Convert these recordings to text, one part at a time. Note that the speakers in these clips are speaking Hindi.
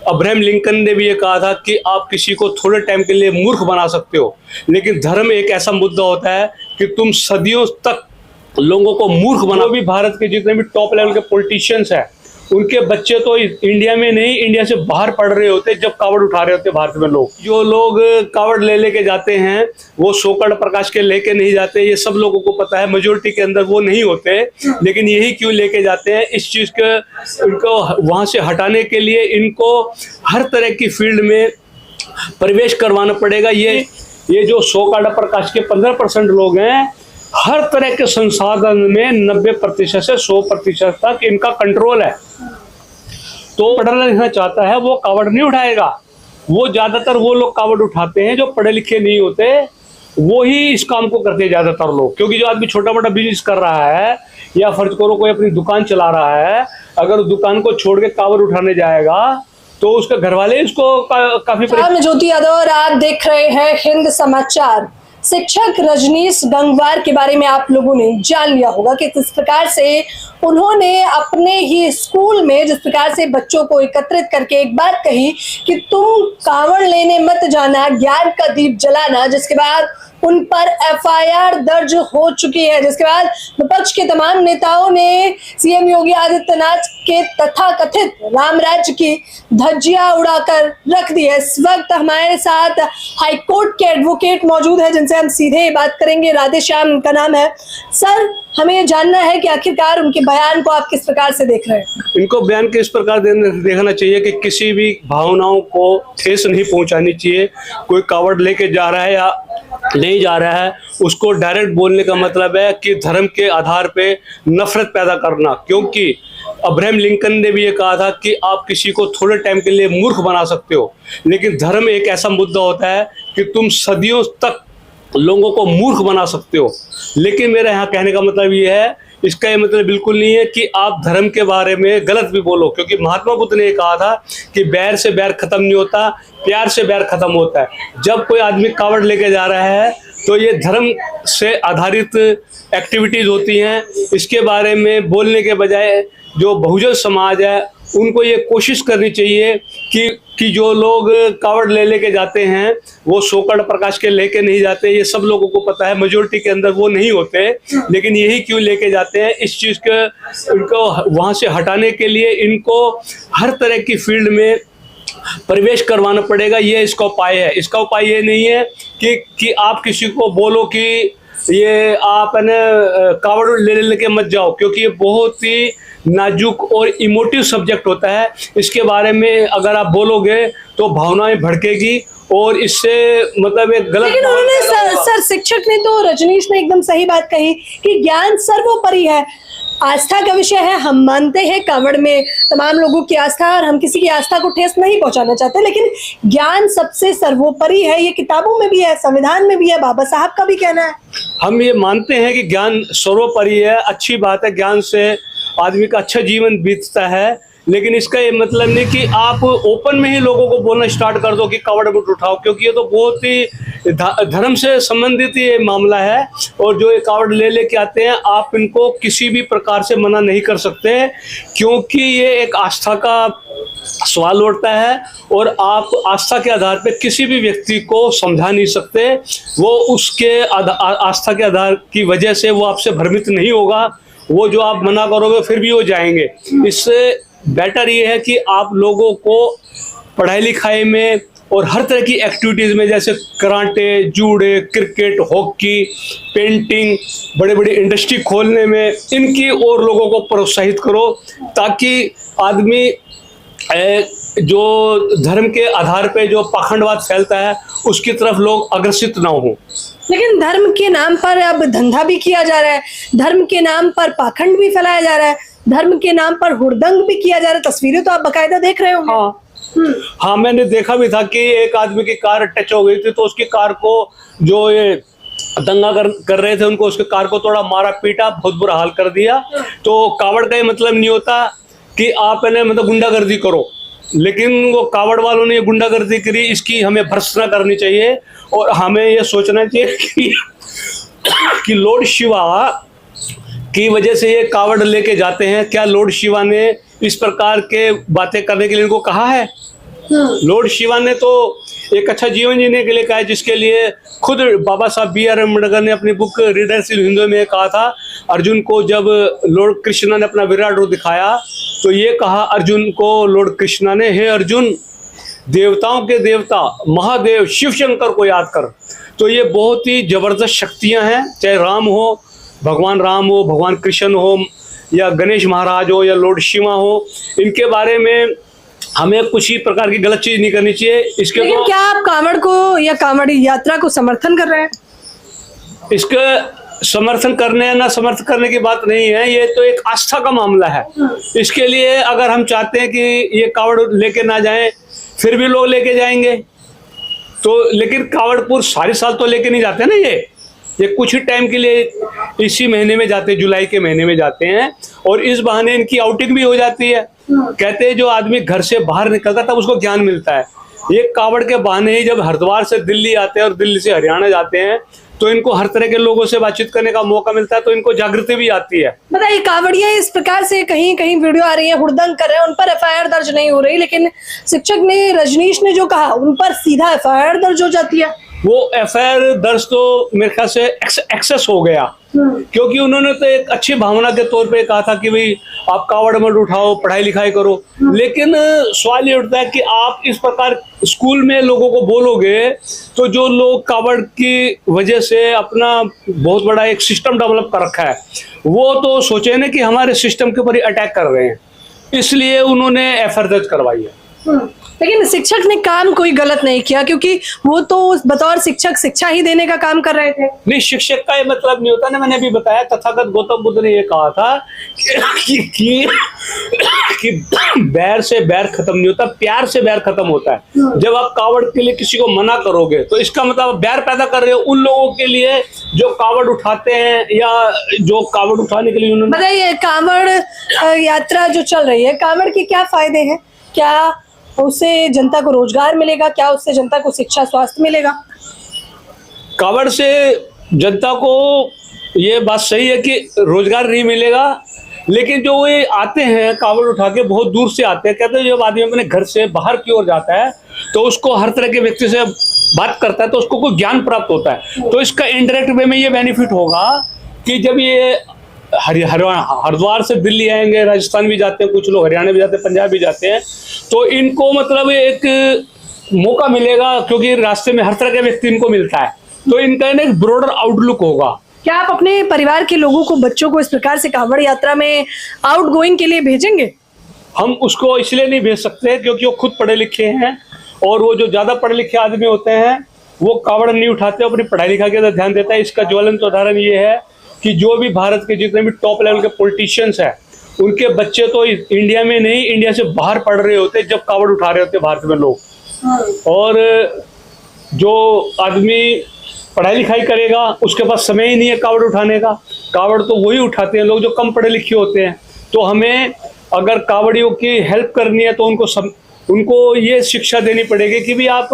अब्राहम लिंकन ने भी ये कहा था कि आप किसी को थोड़े टाइम के लिए मूर्ख बना सकते हो, लेकिन धर्म एक ऐसा मुद्दा होता है कि तुम सदियों तक लोगों को मूर्ख बना। भी भारत के जितने भी टॉप लेवल के पॉलिटिशियंस हैं, उनके बच्चे तो इंडिया में नहीं, इंडिया से बाहर पढ़ रहे होते जब कावड़ उठा रहे होते भारत में लोग। जो लोग कावड़ ले लेके जाते हैं वो सोकड़ प्रकाश के लेके नहीं जाते, ये सब लोगों को पता है। मेजोरिटी के अंदर वो नहीं होते, लेकिन यही क्यों लेके जाते हैं, इस चीज के इनको वहां से हटाने के लिए इनको हर तरह की फील्ड में प्रवेश करवाना पड़ेगा। ये जो सोकड़ प्रकाश के 15% लोग हैं, हर तरह के संसाधन में 90% से 100% तक इनका कंट्रोल है। तो पढ़ना लिखना चाहता है वो कावड़ नहीं उठाएगा। वो ज्यादातर वो लोग कावड़ उठाते हैं जो पढ़े लिखे नहीं होते, वो ही इस काम को करते हैं ज्यादातर लोग। क्योंकि जो आदमी छोटा मोटा बिजनेस कर रहा है या फर्ज करो कोई अपनी दुकान चला रहा है, अगर उस दुकान को छोड़ के कावड़ उठाने जाएगा तो उसके घर वाले इसको काफी। मैं ज्योति यादव और आप देख रहे हैं हिंद समाचार। शिक्षक रजनीश गंगवार के बारे में आप लोगों ने जान लिया होगा कि किस प्रकार से उन्होंने अपने ही स्कूल में जिस प्रकार से बच्चों को एकत्रित करके एक बात कही कि तुम कावड़ लेने मत जाना, ज्ञान का दीप जलाना, जिसके बाद उन पर एफआईआर दर्ज हो चुकी है। जिसके बाद विपक्ष के तमाम नेताओं ने सीएम योगी आदित्यनाथ के तथाकथित राम राज्य की धज्जियां उड़ाकर रख दी है। इस वक्त हमारे साथ हाईकोर्ट के एडवोकेट मौजूद है जिनसे हम सीधे बात करेंगे। राधे श्याम उनका नाम है। सर, हमें ये जानना है कि आखिरकार उनके बयान को आप किस प्रकार से देख रहे हैं? इनको बयान के इस प्रकार देखना चाहिए कि किसी भी भावनाओं को ठेस नहीं पहुंचानी चाहिए। कोई कावड़ लेके जा रहा है या नहीं जा रहा है, उसको डायरेक्ट बोलने का मतलब है कि धर्म के आधार पे नफरत पैदा करना। क्योंकि अब्राहम लिंकन ने भी ये कहा था कि आप किसी को थोड़े टाइम के लिए मूर्ख बना सकते हो, लेकिन धर्म एक ऐसा मुद्दा होता है कि तुम सदियों तक लोगों को मूर्ख बना सकते हो। लेकिन मेरा यहाँ कहने का मतलब ये है, इसका ये मतलब बिल्कुल नहीं है कि आप धर्म के बारे में गलत भी बोलो। क्योंकि महात्मा बुद्ध ने कहा था कि बैर से बैर खत्म नहीं होता, प्यार से बैर खत्म होता है। जब कोई आदमी कावड़ लेके जा रहा है तो ये धर्म से आधारित एक्टिविटीज होती हैं। इसके बारे में बोलने के बजाय जो बहुजन समाज है उनको ये कोशिश करनी चाहिए कि जो लोग कावड़ ले लेके जाते हैं वो सोकड़ प्रकाश के लेके नहीं जाते, ये सब लोगों को पता है। मेजोरिटी के अंदर वो नहीं होते, लेकिन यही क्यों लेके जाते हैं, इस चीज के इनको वहां से हटाने के लिए इनको हर तरह की फील्ड में प्रवेश करवाना पड़ेगा। ये इसका उपाय है। इसका उपाय ये नहीं है कि आप किसी को बोलो कि ये आप कावड़ ले लेके मत जाओ, क्योंकि ये बहुत ही नाजुक और इमोटिव सब्जेक्ट होता है। इसके बारे में अगर आप बोलोगे तो भावनाएं भड़केगी और इससे मतलब एक गलत। लेकिन उन्होंने सर शिक्षक ने तो, रजनीश ने एकदम सही बात कही कि ज्ञान सर्वोपरि है, आस्था का विषय है। हम मानते हैं कावड़ में तमाम लोगों की आस्था और हम किसी की आस्था को ठेस नहीं पहुंचाना चाहते, लेकिन ज्ञान सबसे सर्वोपरि है। ये किताबों में भी है, संविधान में भी है, बाबा साहब का भी कहना है। हम ये मानते हैं कि ज्ञान सर्वोपरि है, अच्छी बात है, ज्ञान से आदमी का अच्छा जीवन बीतता है। लेकिन इसका ये मतलब नहीं कि आप ओपन में ही लोगों को बोलना स्टार्ट कर दो कि कावड़ मत उठाओ, क्योंकि ये तो बहुत ही धर्म से संबंधित ये मामला है। और जो ये कावड़ ले लेके आते हैं, आप इनको किसी भी प्रकार से मना नहीं कर सकते, क्योंकि ये एक आस्था का सवाल उठता है और आप आस्था के आधार पे किसी भी व्यक्ति को समझा नहीं सकते। वो उसके आस्था के आधार की वजह से वो आपसे भ्रमित नहीं होगा। वो जो आप मना करोगे फिर भी वो जाएंगे। इससे बेटर ये है कि आप लोगों को पढ़ाई लिखाई में और हर तरह की एक्टिविटीज़ में, जैसे कराटे, जूडे, क्रिकेट, हॉकी, पेंटिंग, बड़े बड़े इंडस्ट्री खोलने में इनकी और लोगों को प्रोत्साहित करो, ताकि आदमी जो धर्म के आधार पे जो पाखंडवाद फैलता है उसकी तरफ लोग अग्रसित ना हो। लेकिन धर्म के नाम पर अब धंधा भी किया जा रहा है, धर्म के नाम पर पाखंड भी फैलाया जा रहा है, धर्म के नाम पर हुड़दंग भी किया जा रहा है। तस्वीरें तो आप बकायदा देख रहे होंगे। हाँ, मैंने देखा भी था कि एक आदमी की कार टच हो गई थी, तो उसकी कार को जो ये दंगा कर रहे थे उनको उसके कार को थोड़ा मारा पीटा, बहुत बुरा हाल कर दिया। तो कावड़ का ये मतलब नहीं होता कि आप मतलब गुंडागर्दी करो, लेकिन वो कावड़ वालों ने गुंडागर्दी करी, इसकी हमें भर्त्सना करनी चाहिए। और हमें ये सोचना चाहिए कि लॉर्ड शिवा की वजह से ये कावड़ लेके जाते हैं। क्या लॉर्ड शिवा ने इस प्रकार के बातें करने के लिए इनको कहा है? लॉर्ड शिवा ने तो एक अच्छा जीवन जीने के लिए कहा है, जिसके लिए खुद बाबा साहब B.R. अम्बेडकर ने अपनी बुक रीडर्स इन हिंदू में कहा था। अर्जुन को जब लॉर्ड कृष्णा ने अपना विराट रूप दिखाया तो ये कहा अर्जुन को लॉर्ड कृष्णा ने, हे अर्जुन, देवताओं के देवता महादेव शिव शंकर को याद कर। तो ये बहुत ही जबरदस्त शक्तियां हैं, चाहे राम हो, भगवान राम हो, भगवान कृष्ण हो, या गणेश महाराज हो, या लॉर्ड शिवा हो, इनके बारे में हमें कुछ ही प्रकार की गलत चीज नहीं करनी चाहिए। इसके लेकिन क्या आप कांवड़ को या कांवड़ी यात्रा को समर्थन कर रहे हैं? इसके समर्थन करने या ना समर्थन करने की बात नहीं है, ये तो एक आस्था का मामला है। इसके लिए अगर हम चाहते हैं कि ये कावड़ लेके ना जाएं, फिर भी लोग लेके जाएंगे तो, लेकिन कावड़पुर सारे साल तो लेके नहीं जाते ना, ये कुछ ही टाइम के लिए इसी महीने में जाते हैं, जुलाई के महीने में जाते हैं, और इस बहाने इनकी आउटिंग भी हो जाती है। कहते हैं जो आदमी घर से बाहर निकलता है तब उसको ज्ञान मिलता है। ये कावड़ के बहाने ही जब हरिद्वार से दिल्ली आते हैं और दिल्ली से हरियाणा जाते हैं तो इनको हर तरह के लोगों से बातचीत करने का मौका मिलता है, तो इनको जागृति भी आती है। बताइए, कावड़िया इस प्रकार से कहीं कहीं वीडियो आ रही है, हुड़दंग कर रहे हैं, उन पर FIR दर्ज नहीं हो रही, लेकिन शिक्षक ने, रजनीश ने जो कहा उन पर सीधा FIR दर्ज हो जाती है। वो FIR दर्ज तो मेरे ख्याल से एक्सेस हो गया, क्योंकि उन्होंने तो एक अच्छी भावना के तौर पे कहा था कि भाई आप कावड़ मत उठाओ, पढ़ाई लिखाई करो। लेकिन सवाल ये उठता है कि आप इस प्रकार स्कूल में लोगों को बोलोगे तो जो लोग कावड़ की वजह से अपना बहुत बड़ा एक सिस्टम डेवलप कर रखा है, वो तो सोचे ना कि हमारे सिस्टम के ऊपर अटैक कर रहे हैं, इसलिए उन्होंने FIR दर्ज करवाई है। लेकिन शिक्षक ने काम कोई गलत नहीं किया, क्योंकि वो तो बतौर शिक्षक शिक्षा ही देने का काम कर रहे थे। नहीं, शिक्षक का ये मतलब नहीं होता ना, मैंने अभी बताया तथागत गौतम बुद्ध ने ये कहा था कि बैर से बैर खत्म नहीं होता, प्यार से बैर खत्म होता है। जब आप कावड़ के लिए किसी को मना करोगे तो इसका मतलब बैर पैदा कर रहे हो उन लोगों के लिए जो कावड़ उठाते हैं या जो कावड़ उठाने के लिए उन्होंने। बताइए, कावड़ यात्रा जो चल रही है, कावड़ के क्या फायदे हैं? क्या उससे जनता को रोजगार मिलेगा? क्या उससे जनता को शिक्षा स्वास्थ्य मिलेगा? कावड़ से जनता को ये बात सही है कि रोजगार नहीं मिलेगा, लेकिन जो ये आते हैं कावड़ उठा के, बहुत दूर से आते हैं, कहते हैं जब आदमी अपने घर से बाहर की ओर जाता है तो उसको हर तरह के व्यक्ति से बात करता है तो उसको कोई ज्ञान प्राप्त होता है। तो इसका इनडायरेक्ट वे में ये बेनिफिट होगा कि जब ये हरिद्वार से दिल्ली आएंगे, राजस्थान भी जाते हैं कुछ लोग, हरियाणा भी जाते हैं, पंजाब भी जाते हैं, तो इनको मतलब एक मौका मिलेगा, क्योंकि रास्ते में हर तरह के व्यक्ति इनको मिलता है, तो इनका एक ब्रॉडर आउटलुक होगा। क्या आप अपने परिवार के लोगों को, बच्चों को इस प्रकार से कावड़ यात्रा में आउटगोइंग के लिए भेजेंगे? हम उसको इसलिए नहीं भेज सकते क्योंकि वो खुद पढ़े लिखे हैं, और वो जो ज्यादा पढ़े लिखे आदमी होते हैं वो कावड़ नहीं उठाते, अपनी पढ़ाई लिखाई के ध्यान देता है। इसका ज्वलंत उदाहरण ये है कि जो भी भारत के जितने भी टॉप लेवल के पॉलिटिशियंस हैं, उनके बच्चे तो इंडिया में नहीं, इंडिया से बाहर पढ़ रहे होते जब कावड़ उठा रहे होते भारत में लोग। और जो आदमी पढ़ाई लिखाई करेगा उसके पास समय ही नहीं है कावड़ उठाने का। कावड़ तो वही उठाते हैं लोग जो कम पढ़े लिखे होते हैं। तो हमें अगर कावड़ियों की हेल्प करनी है तो उनको ये शिक्षा देनी पड़ेगी कि भी आप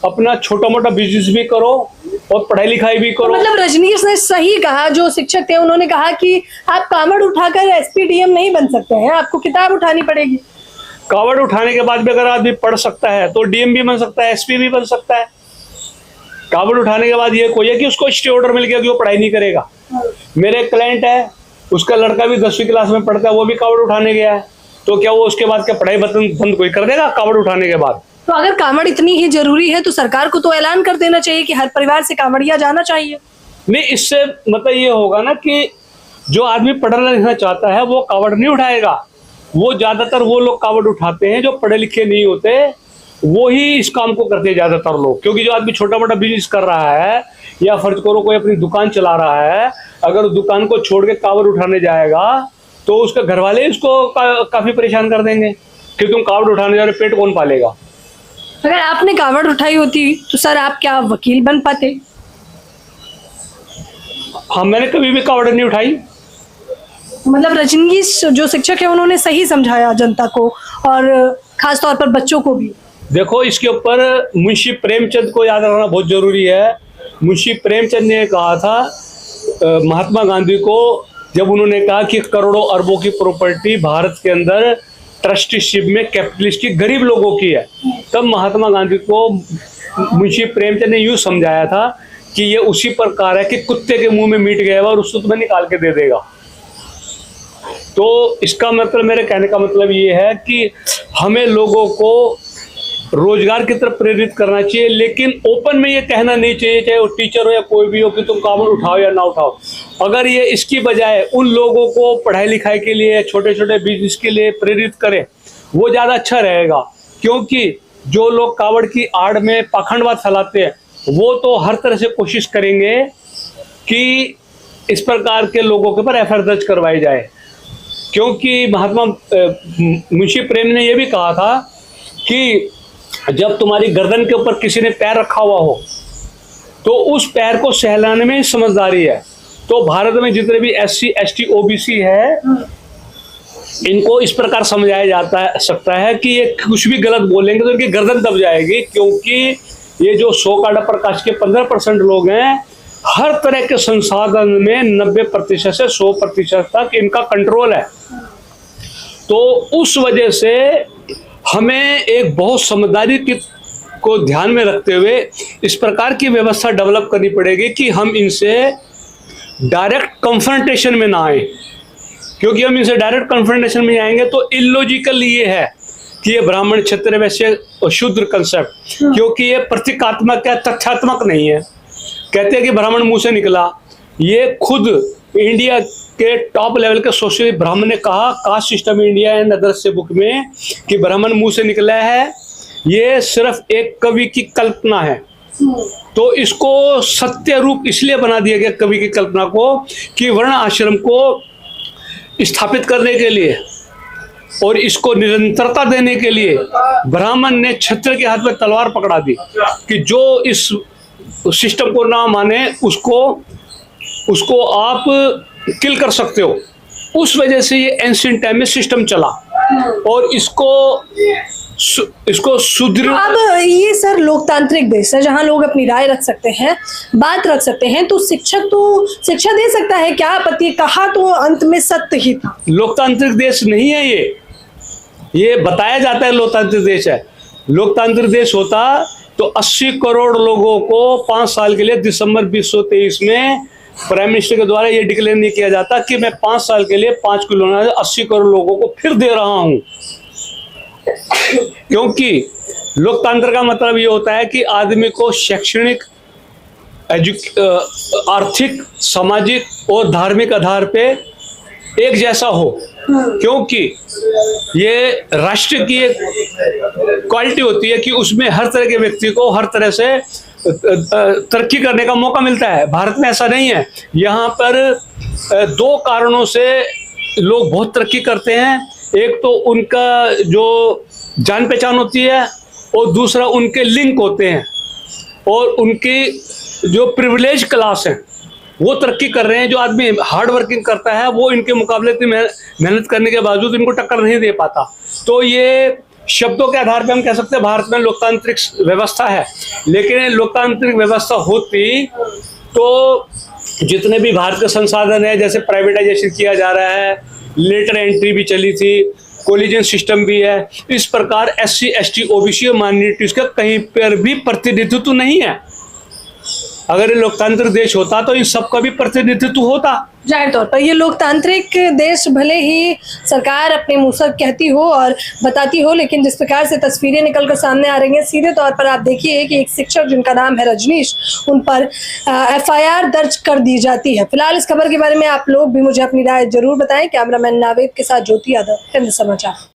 अपना छोटा मोटा बिजनेस भी करो और पढ़ाई लिखाई भी करो। मतलब रजनीश ने सही कहा, जो शिक्षक थे उन्होंने कहा कि आप कावड़ उठाकर SP DM नहीं बन सकते हैं, आपको किताब उठानी पड़ेगी। कावड़ उठाने के बाद भी अगर आदमी पढ़ सकता है तो DM भी बन सकता है, SP भी बन सकता है। कावड़ उठाने के बाद ये कोई है कि उसको स्टे ऑर्डर मिल गया कि वो पढ़ाई नहीं करेगा। मेरे क्लाइंट है, उसका लड़का भी 10वीं क्लास में पढ़ता है, वो भी कावड़ उठाने गया है, तो क्या वो उसके बाद क्या पढ़ाई बंद कोई कर देगा कावड़ उठाने के बाद? तो अगर कावड़ इतनी ही जरूरी है तो सरकार को तो ऐलान कर देना चाहिए कि हर परिवार से कावड़िया जाना चाहिए। नहीं, इससे मतलब ये होगा ना कि जो आदमी पढ़ना लिखना चाहता है वो कावड़ नहीं उठाएगा। वो ज्यादातर वो लोग कावड़ उठाते हैं जो पढ़े लिखे नहीं होते, वो ही इस काम को करते हैं ज्यादातर लोग। क्योंकि जो आदमी छोटा मोटा बिजनेस कर रहा है या फर्ज करो कोई अपनी दुकान चला रहा है, अगर उस दुकान को छोड़ के कावड़ उठाने जाएगा तो उसके घर वाले उसको काफी परेशान कर देंगे कि तुम कावड़ उठाने जा रहे, पेट कौन पालेगा। अगर आपने कावड़ उठाई होती तो सर आप क्या वकील बन पाते? हाँ, मैंने कभी भी कावड़ नहीं उठाई। मतलब रजनीश जो शिक्षक है उन्होंने सही समझाया जनता को और खास तौर पर बच्चों को भी। देखो, इसके ऊपर मुंशी प्रेमचंद को याद रखना बहुत जरूरी है। मुंशी प्रेमचंद ने कहा था महात्मा गांधी को, जब उन्होंने कहा कि करोड़ों अरबों की प्रॉपर्टी भारत के अंदर ट्रस्टीशिप में कैपिटलिस्ट की गरीब लोगों की है, तब महात्मा गांधी को मुंशी प्रेमचंद ने यूं समझाया था कि ये उसी प्रकार है कि कुत्ते के मुंह में मीट गया और उसको तुम्हें निकाल के दे देगा। तो इसका मतलब, मेरे कहने का मतलब ये है कि हमें लोगों को रोजगार की तरफ प्रेरित करना चाहिए, लेकिन ओपन में ये कहना नहीं चाहिए, चाहे वो टीचर हो या कोई भी हो, कि तुम कावड़ उठाओ या ना उठाओ। अगर ये इसकी बजाय उन लोगों को पढ़ाई लिखाई के लिए, छोटे छोटे बिजनेस के लिए प्रेरित करें, वो ज़्यादा अच्छा रहेगा। क्योंकि जो लोग कावड़ की आड़ में पाखंडवाद फैलाते हैं, वो तो हर तरह से कोशिश करेंगे कि इस प्रकार के लोगों के ऊपर एफआईआर दर्ज करवाई जाए। क्योंकि महात्मा मुंशी प्रेम ने यह भी कहा था कि जब तुम्हारी गर्दन के ऊपर किसी ने पैर रखा हुआ हो तो उस पैर को सहलाने में समझदारी है। तो भारत में जितने भी SC ST OBC है, इनको इस प्रकार समझाया सकता है कि ये कुछ भी गलत बोलेंगे तो इनकी गर्दन दब जाएगी। क्योंकि ये जो 100 का प्रकाश के 15% लोग हैं, हर तरह के संसाधन में 90% से 100% तक इनका कंट्रोल है। तो उस वजह से हमें एक बहुत समझदारी को ध्यान में रखते हुए इस प्रकार की व्यवस्था डेवलप करनी पड़ेगी कि हम इनसे डायरेक्ट कन्फ्रंटेशन में ना आए। क्योंकि हम इनसे डायरेक्ट कन्फ्रंटेशन में आएंगे तो इलॉजिकल ये है कि ये ब्राह्मण क्षत्रिय वैश्य और शूद्र कंसेप्ट, क्योंकि ये प्रतीकात्मक है, तथ्यात्मक नहीं है। कहते हैं कि ब्राह्मण मुंह से निकला, ये खुद इंडिया के टॉप लेवल के सोशलिस्ट ब्राह्मण ने कहा caste system India and others book में कि ब्राह्मण मुंह से निकला है, ये सिर्फ एक कवि की कल्पना है। तो इसको सत्य रूप इसलिए बना दिया गया कवि की कल्पना को कि वर्ण आश्रम को स्थापित करने के लिए और इसको निरंतरता देने के लिए ब्राह्मण ने क्षत्रिय के हाथ में तलवार पकड़ा दी कि जो इस सिस्टम को ना माने उसको आप किल कर सकते हो। उस वजह से ये एंशिएंट टाइम में सिस्टम चला और इसको सुदृढ़। अब ये सर लोकतांत्रिक देश है जहां लोग अपनी राय रख सकते हैं, बात रख सकते हैं, तो शिक्षक तो शिक्षा दे सकता है, क्या आपत्ति? कहा तो अंत में सत्य ही था। लोकतांत्रिक देश नहीं है ये बताया जाता है लोकतांत्रिक देश है। लोकतांत्रिक देश होता तो 80 करोड़ लोगों को 5 साल के लिए दिसंबर 2023 में प्राइम मिनिस्टर के द्वारा ये डिक्लेयर नहीं किया जाता कि मैं 5 साल के लिए 5 किलो 80 करोड़ लोगों को फिर दे रहा हूं। क्योंकि लोकतंत्र का मतलब ये होता है कि आदमी को शैक्षणिक, आर्थिक, सामाजिक और धार्मिक आधार पे एक जैसा हो। क्योंकि ये राष्ट्र की एक क्वालिटी होती है कि उसमें हर तरह के व्यक्ति को हर तरह से तरक्की करने का मौका मिलता है। भारत में ऐसा नहीं है। यहाँ पर 2 कारणों से लोग बहुत तरक्की करते हैं। एक तो उनका जो जान पहचान होती है और दूसरा उनके लिंक होते हैं और उनकी जो प्रिविलेज क्लास है वो तरक्की कर रहे हैं। जो आदमी हार्ड वर्किंग करता है वो इनके मुकाबले इतनी मेहनत करने के बावजूद इनको टक्कर नहीं दे पाता। तो ये शब्दों के आधार पे हम कह सकते हैं भारत में लोकतांत्रिक व्यवस्था है। लेकिन लोकतांत्रिक व्यवस्था होती तो जितने भी भारत के संसाधन है, जैसे प्राइवेटाइजेशन किया जा रहा है, लेटर एंट्री भी चली थी, कोलिजन सिस्टम भी है, इस प्रकार SC ST OBC और माइनॉरिटीज का कहीं पर भी प्रतिनिधित्व नहीं है। अगर ये लोकतांत्रिक देश होता तो इन सबका भी प्रतिनिधित्व होता। जाहिर तौर पर ये लोकतांत्रिक देश भले ही सरकार अपने मुंह से कहती हो और बताती हो, लेकिन जिस प्रकार से तस्वीरें निकलकर सामने आ रही हैं, सीधे तौर पर आप देखिए कि एक शिक्षक जिनका नाम है रजनीश, उन पर FIR दर्ज कर दी जाती है। फिलहाल इस खबर के बारे में आप लोग भी मुझे अपनी राय जरूर बताएं। कैमरामैन नावेद के साथ ज्योति यादव, हिंद समाचार।